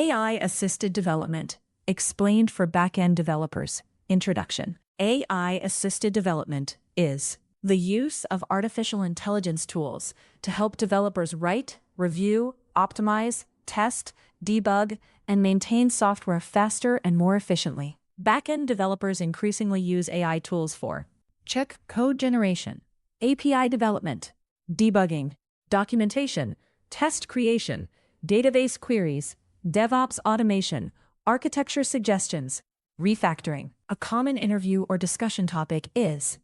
AI-assisted development, explained for backend developers. Introduction. AI-assisted development is the use of artificial intelligence tools to help developers write, review, optimize, test, debug, and maintain software faster and more efficiently. Backend developers increasingly use AI tools for check code generation, API development, debugging, documentation, test creation, database queries, DevOps automation, architecture suggestions, refactoring. A common interview or discussion topic is: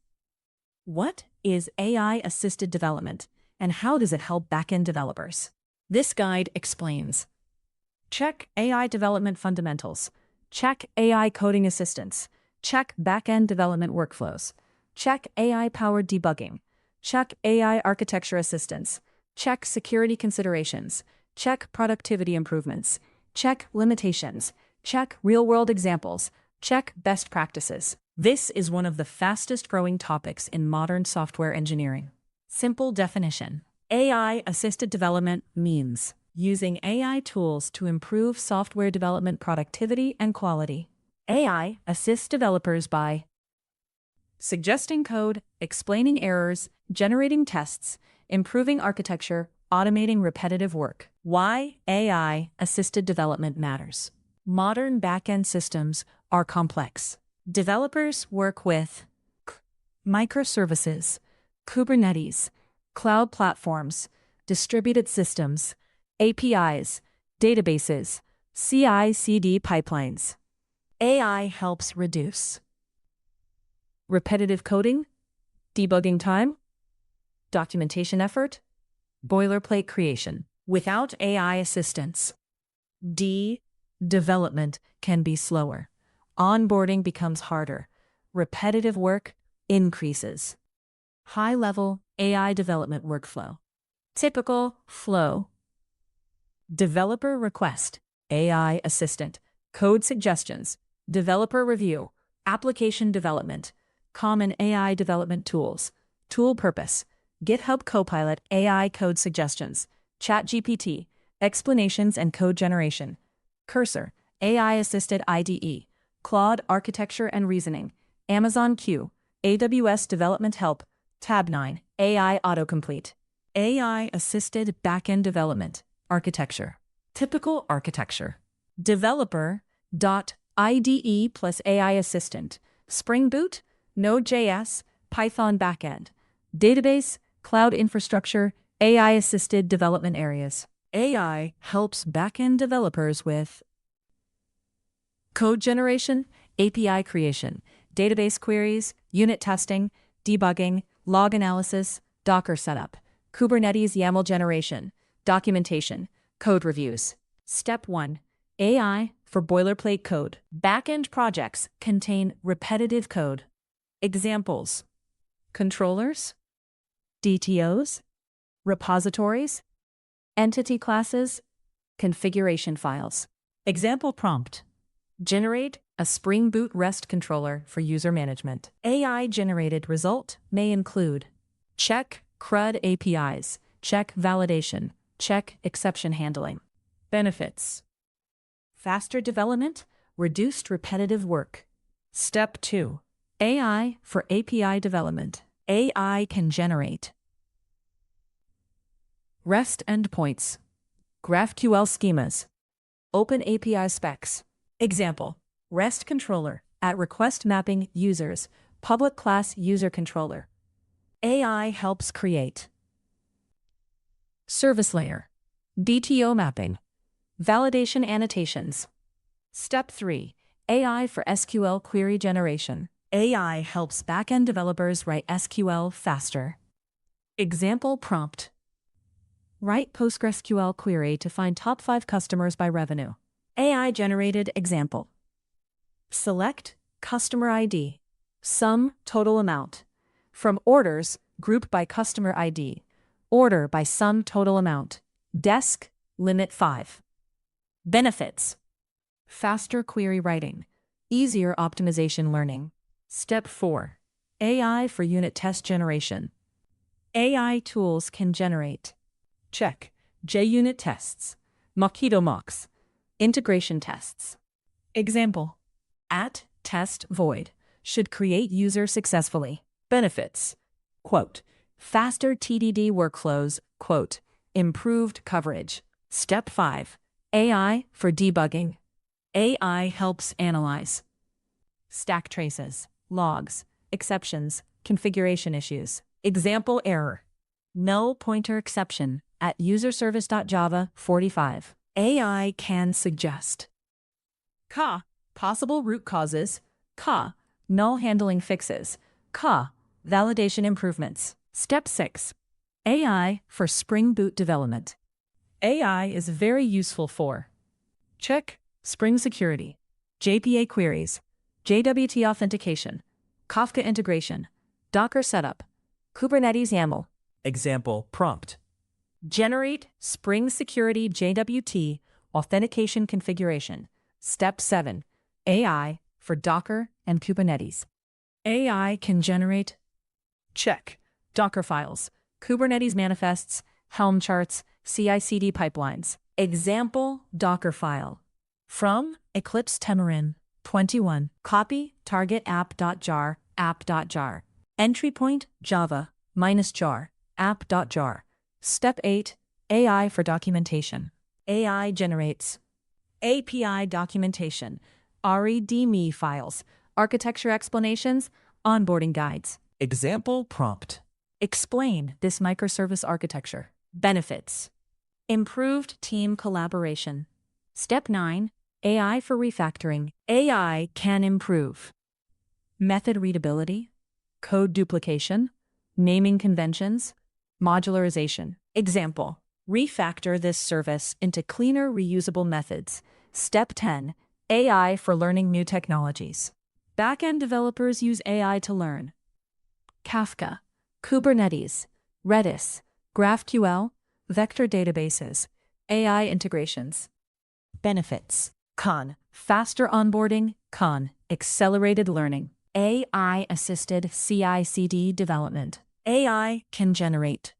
what is AI-assisted development, and how does it help backend developers? This guide explains. Check AI development fundamentals. Check AI coding assistance. Check backend development workflows. Check AI-powered debugging. Check AI architecture assistance. Check security considerations. Check productivity improvements. Check limitations. Check real-world examples. Check best practices. This is one of the fastest-growing topics in modern software engineering. Simple definition. AI-assisted development means using AI tools to improve software development productivity and quality. AI assists developers by suggesting code, explaining errors, generating tests, improving architecture, automating repetitive work. Why AI-assisted development matters. Modern backend systems are complex. Developers work with microservices, Kubernetes, cloud platforms, distributed systems, APIs, databases, CI/CD pipelines. AI helps reduce repetitive coding, debugging time, documentation effort, boilerplate creation. Without AI assistance, development can be slower. Onboarding becomes harder. Repetitive work increases. High-level AI development workflow. Typical flow. Developer request, AI assistant, code suggestions, developer review, application development, common AI development tools, tool purpose, GitHub Copilot AI code suggestions, ChatGPT, explanations and code generation, Cursor, AI-assisted IDE, Claude architecture and reasoning, Amazon Q, AWS development help, Tab9, AI autocomplete. AI-assisted backend development, architecture. Typical architecture. Developer.IDE plus AI assistant, Spring Boot, Node.js, Python backend, database, cloud infrastructure, AI-assisted development areas. AI helps backend developers with code generation, API creation, database queries, unit testing, debugging, log analysis, Docker setup, Kubernetes YAML generation, documentation, code reviews. Step 1. AI for boilerplate code. Backend projects contain repetitive code. Examples: controllers, DTOs, repositories, entity classes, configuration files. Example prompt: generate a Spring Boot REST controller for user management. AI-generated result may include check CRUD APIs, check validation, check exception handling. Benefits: faster development, reduced repetitive work. Step 2. AI for API development. AI can generate REST endpoints, GraphQL schemas, Open API specs. Example: REST controller at request mapping users, public class user controller. AI helps create service layer, DTO mapping, validation annotations. Step 3. AI for SQL query generation. AI helps backend developers write SQL faster. Example prompt: write PostgreSQL query to find top 5 customers by revenue. AI-generated example: select customer ID, sum total amount. From orders, group by customer ID, order by sum total amount, desk, limit 5. Benefits: faster query writing, easier optimization learning. Step 4. AI for unit test generation. AI tools can generate check JUnit tests, Mockito mocks, Integration tests. Example. At test void should create user successfully. Benefits. Quote, faster TDD workflows. Quote, improved coverage. Step 5. AI for debugging. AI helps analyze stack traces, logs, exceptions, configuration issues. Example error. Null pointer exception at userservice.java 45. AI can suggest possible root causes, null handling fixes, validation improvements. Step 6. AI for Spring Boot development. AI is very useful for check Spring security, JPA queries, JWT authentication, Kafka integration, Docker setup, Kubernetes YAML. Example prompt. Generate Spring security JWT authentication configuration. Step 7. AI for Docker and Kubernetes. AI can generate check Docker files, Kubernetes manifests, Helm charts, CI/CD pipelines. Example Docker file. From Eclipse Temurin 21. Copy target app.jar, app.jar. Entry point Java -jar, app.jar. Step 8. AI for documentation. AI generates API documentation, README files, architecture explanations, onboarding guides. Example prompt. Explain this microservice architecture. Benefits. Improved team collaboration. Step 9. AI for refactoring. AI can improve method readability, code duplication, naming conventions, modularization. Example. Refactor this service into cleaner, reusable methods. Step 10. AI for learning new technologies. Backend developers use AI to learn Kafka, Kubernetes, Redis, GraphQL, vector databases, AI integrations. Benefits. Con. Faster onboarding. Con. Accelerated learning. AI-assisted CI/CD development. AI can generate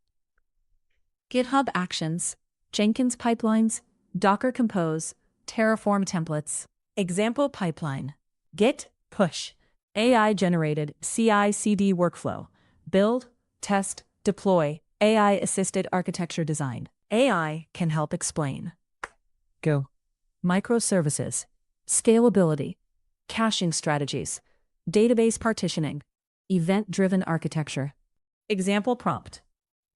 GitHub Actions, Jenkins pipelines, Docker Compose, Terraform templates. Example pipeline. Git push. AI-generated CI/CD workflow. Build, test, deploy. AI-assisted architecture design. AI can help explain Go. Microservices, scalability, caching strategies, database partitioning, event-driven architecture. Example prompt.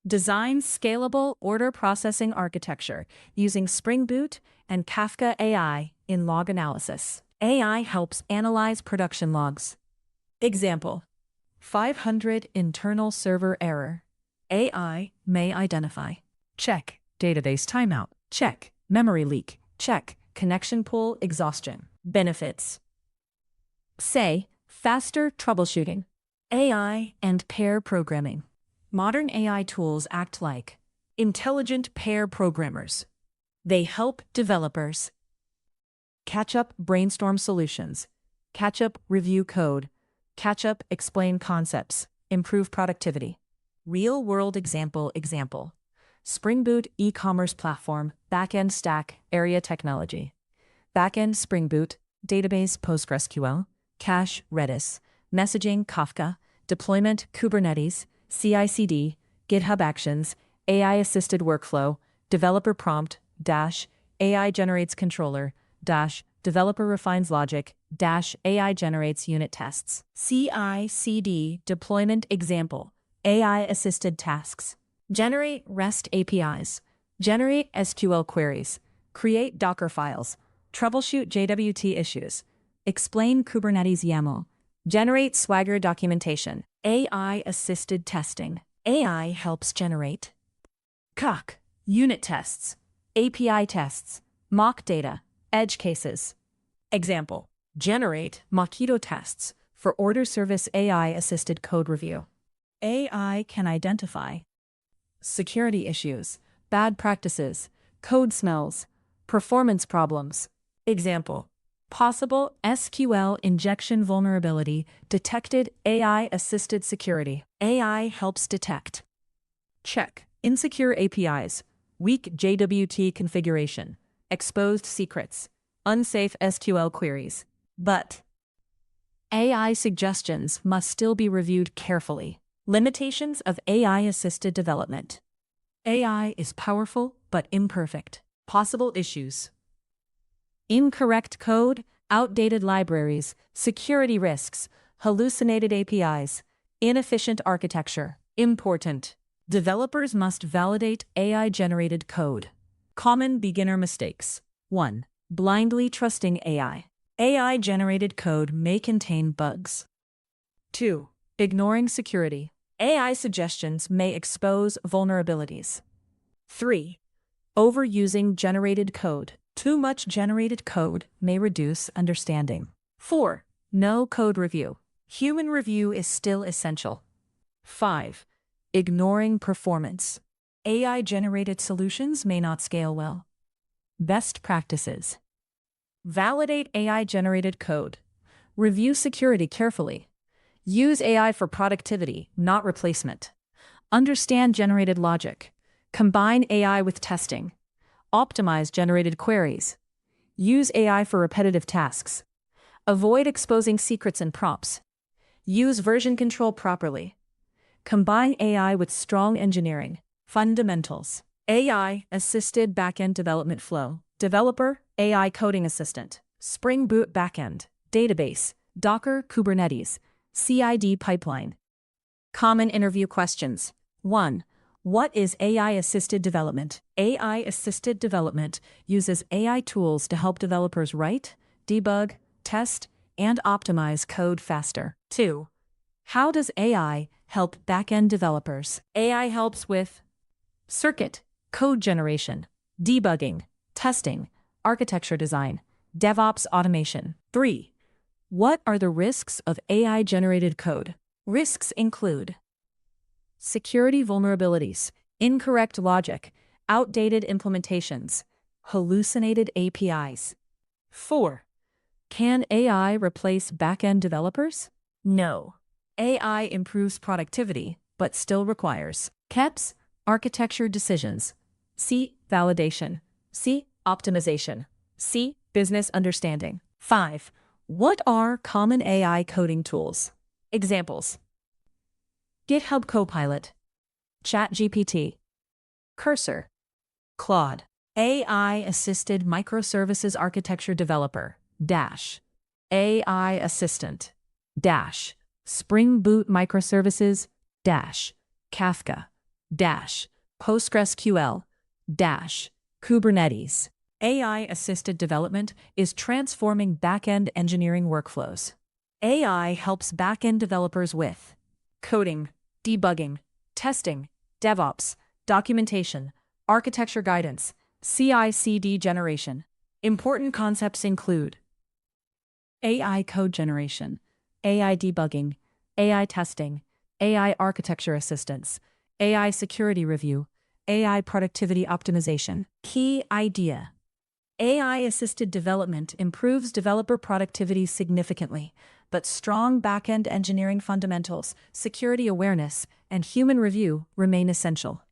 Design scalable order processing architecture using Spring Boot and Kafka AI in log analysis. AI helps analyze production logs. Example. 500 internal server error. AI may identify. Check. Database timeout. Check. Memory leak. Check. Connection pool exhaustion. Benefits. Say, faster troubleshooting. AI and pair programming. Modern AI tools act like intelligent pair programmers. They help developers catch up, brainstorm solutions, catch up, review code, catch up, explain concepts, improve productivity. Real-world example. Spring Boot e-commerce platform, backend stack, area technology. Backend Spring Boot, database PostgreSQL, cache Redis, messaging Kafka, deployment Kubernetes, CI/CD, GitHub Actions, AI-assisted workflow, developer prompt, AI generates controller, developer refines logic, AI generates unit tests. CI/CD deployment example, AI-assisted tasks. Generate REST APIs, generate SQL queries, create Docker files, troubleshoot JWT issues, explain Kubernetes YAML, generate Swagger documentation. AI-assisted testing. AI helps generate unit tests, API tests, mock data, edge cases. Example. Generate Mockito tests for order service AI-assisted code review. AI can identify security issues, bad practices, code smells, performance problems. Example. Possible SQL injection vulnerability detected. AI-assisted security. AI helps detect. Check. Insecure APIs, weak JWT configuration, exposed secrets. unsafe SQL queries. But AI suggestions must still be reviewed carefully. Limitations of AI-assisted development. AI is powerful but imperfect. Possible issues: incorrect code, outdated libraries, security risks, hallucinated APIs, inefficient architecture. Important: developers must validate AI-generated code. Common beginner mistakes. 1. Blindly trusting AI. AI-generated code may contain bugs. 2. Ignoring security. AI suggestions may expose vulnerabilities. 3. Overusing generated code. Too much generated code may reduce understanding. 4. No code review. Human review is still essential. 5. Ignoring performance. AI-generated solutions may not scale well. Best practices: validate AI-generated code. Review security carefully. Use AI for productivity, not replacement. Understand generated logic. Combine AI with testing. Optimize generated queries. Use AI for repetitive tasks. Avoid exposing secrets and prompts. Use version control properly. Combine AI with strong engineering. Fundamentals: AI-assisted backend development flow. Developer, AI coding assistant. Spring Boot backend. Database, Docker, Kubernetes. CI/CD pipeline. Common interview questions. 1. What is AI-assisted development? AI-assisted development uses AI tools to help developers write, debug, test, and optimize code faster. 2. How does AI help backend developers? AI helps with circuit, code generation, debugging, testing, architecture design, DevOps automation. 3. What are the risks of AI-generated code? Risks include security vulnerabilities, incorrect logic, outdated implementations, hallucinated APIs. 4. Can AI replace backend developers? No. AI improves productivity, but still requires KEPS, architecture decisions, C, validation, C, optimization, C, business understanding. 5. What are common AI coding tools? Examples: GitHub Copilot, ChatGPT, Cursor, Claude. AI-assisted microservices architecture developer, Dash. AI assistant, Dash. Spring Boot microservices, Dash. Kafka, Dash. PostgreSQL, Dash. Kubernetes. AI-assisted development is transforming backend engineering workflows. AI helps backend developers with coding, debugging, testing, DevOps, documentation, architecture guidance, CI/CD generation. Important concepts include AI code generation, AI debugging, AI testing, AI architecture assistance, AI security review, AI productivity optimization. Key idea: AI-assisted development improves developer productivity significantly, but strong backend engineering fundamentals, security awareness, and human review remain essential.